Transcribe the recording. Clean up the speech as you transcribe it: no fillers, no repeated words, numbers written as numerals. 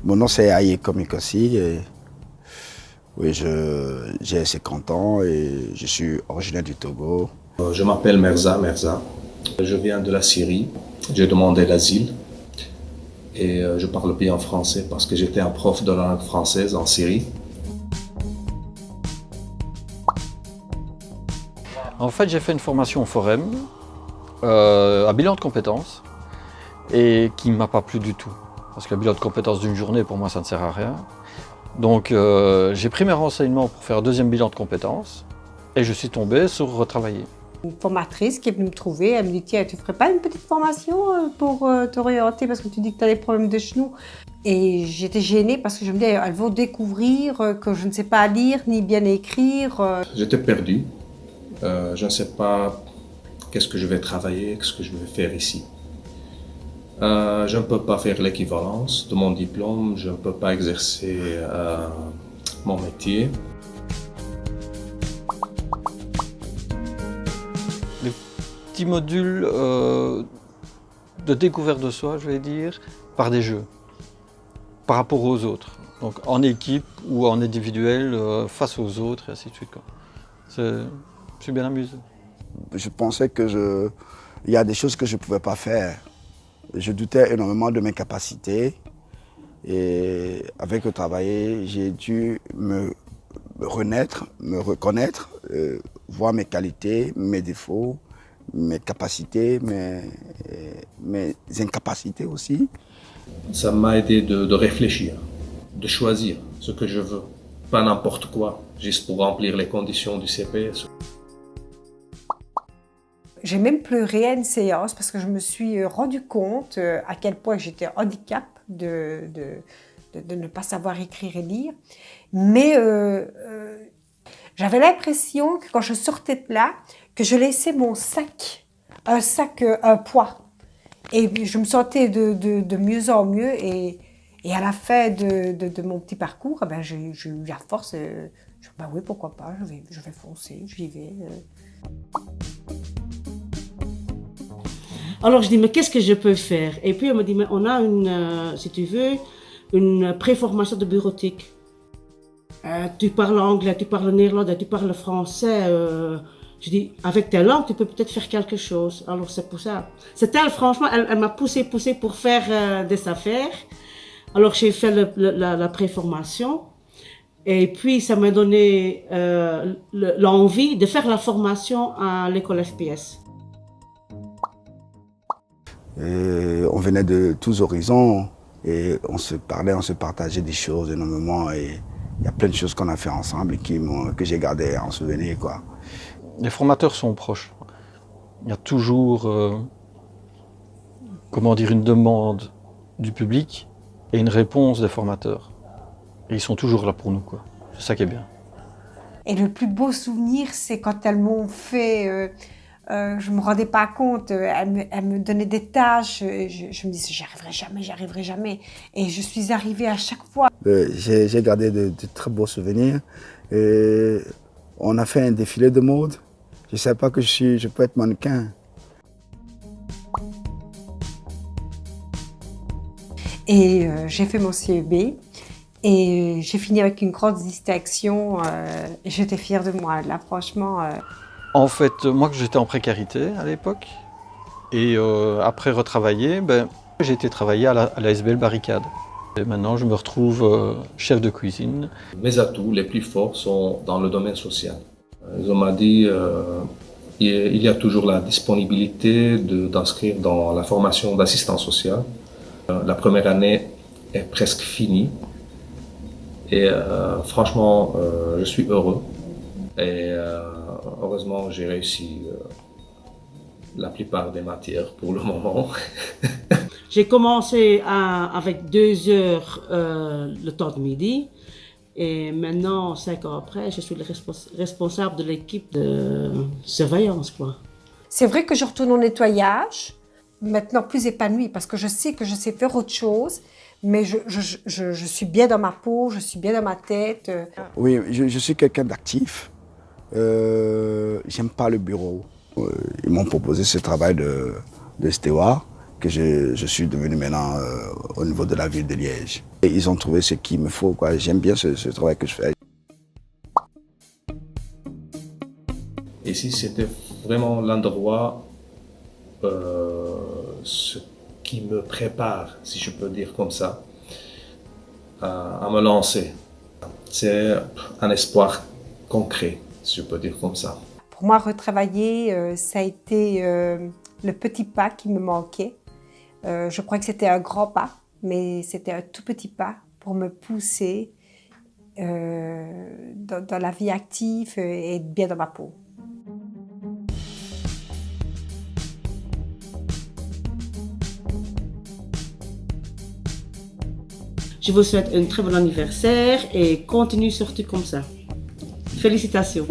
Mon nom c'est Aye Komikosi et oui, j'ai 50 ans et je suis originaire du Togo. Je m'appelle Merza. Je viens de la Syrie. J'ai demandé l'asile et je parle bien français parce que j'étais un prof de langue française en Syrie. En fait, j'ai fait une formation au Forum, à bilan de compétences, et qui ne m'a pas plu du tout. Parce que le bilan de compétences d'une journée, pour moi, ça ne sert à rien. Donc, j'ai pris mes renseignements pour faire un deuxième bilan de compétences, et je suis tombé sur retravailler. Une formatrice qui est venue me trouver, elle me dit « Tiens, tu ne ferais pas une petite formation pour t'orienter parce que tu dis que tu as des problèmes de genoux ?» Et j'étais gênée parce que je me disais « Elle va découvrir que je ne sais pas lire ni bien écrire. » J'étais perdu. Je ne sais pas qu'est-ce que je vais travailler, qu'est-ce que je vais faire ici. Je ne peux pas faire l'équivalence de mon diplôme, je ne peux pas exercer mon métier. Le petit module de découverte de soi, je vais dire, par des jeux, par rapport aux autres. Donc en équipe ou en individuel, face aux autres et ainsi de suite, quoi. Je suis bien amusé. Je pensais qu'il y a des choses que je ne pouvais pas faire. Je doutais énormément de mes capacités et avec le travail, j'ai dû me renaître, me reconnaître, voir mes qualités, mes défauts, mes capacités, mes incapacités aussi. Ça m'a aidé de réfléchir, de choisir ce que je veux, pas n'importe quoi, juste pour remplir les conditions du CPS. J'ai même pleuré à une séance parce que je me suis rendu compte à quel point j'étais handicap de ne pas savoir écrire et lire. Mais j'avais l'impression que quand je sortais de là, que je laissais mon sac, un poids. Et je me sentais de mieux en mieux. Et à la fin de mon petit parcours, eh ben, j'ai eu la force. Ben oui, pourquoi pas, je vais foncer, j'y vais. Alors je dis, mais qu'est-ce que je peux faire? Et puis elle me dit, mais on a si tu veux, une préformation de bureautique. Tu parles anglais, tu parles néerlandais, tu parles français. Je dis, avec tes langues, tu peux peut-être faire quelque chose. Alors c'est pour ça. C'est elle, franchement, elle m'a poussé pour faire des affaires. Alors j'ai fait la préformation. Et puis ça m'a donné l'envie de faire la formation à l'école FPS. Et on venait de tous horizons et on se parlait, on se partageait des choses énormément et il y a plein de choses qu'on a fait ensemble et que j'ai gardé en souvenir, quoi. Les formateurs sont proches. Il y a toujours comment dire, une demande du public et une réponse des formateurs. Et ils sont toujours là pour nous, quoi. C'est ça qui est bien. Et le plus beau souvenir, c'est quand elles m'ont fait... je ne me rendais pas compte, elle me donnait des tâches, je me disais j'y arriverai jamais. Et je suis arrivée à chaque fois. J'ai gardé de très beaux souvenirs. Et on a fait un défilé de mode. Je ne savais pas que je peux être mannequin. Et j'ai fait mon CEB. Et j'ai fini avec une grande distinction. Et j'étais fière de moi, là, franchement. En fait, moi j'étais en précarité à l'époque, et après retravailler, j'ai été travailler à la SBL Barricade. Et maintenant je me retrouve chef de cuisine. Mes atouts les plus forts sont dans le domaine social. Ils m'ont dit il y a toujours la disponibilité d'inscrire dans la formation d'assistant social. La première année est presque finie et franchement je suis heureux. Et heureusement, j'ai réussi la plupart des matières pour le moment. J'ai commencé avec 2 heures le temps de midi. Et maintenant, 5 ans après, je suis le responsable de l'équipe de surveillance, quoi. C'est vrai que je retourne au nettoyage, maintenant plus épanouie, parce que je sais que je sais faire autre chose. Mais je suis bien dans ma peau, je suis bien dans ma tête. Oui, je suis quelqu'un d'actif. J'aime pas le bureau. Ils m'ont proposé ce travail de steward que je suis devenu maintenant au niveau de la ville de Liège. Et ils ont trouvé ce qu'il me faut, quoi. J'aime bien ce travail que je fais. Ici, c'était vraiment l'endroit ce qui me prépare, si je peux dire comme ça, à me lancer. C'est un espoir concret, si je peux dire comme ça. Pour moi, retravailler, ça a été le petit pas qui me manquait. Je crois que c'était un grand pas, mais c'était un tout petit pas pour me pousser dans la vie active et être bien dans ma peau. Je vous souhaite un très bon anniversaire et continue surtout comme ça. Félicitations.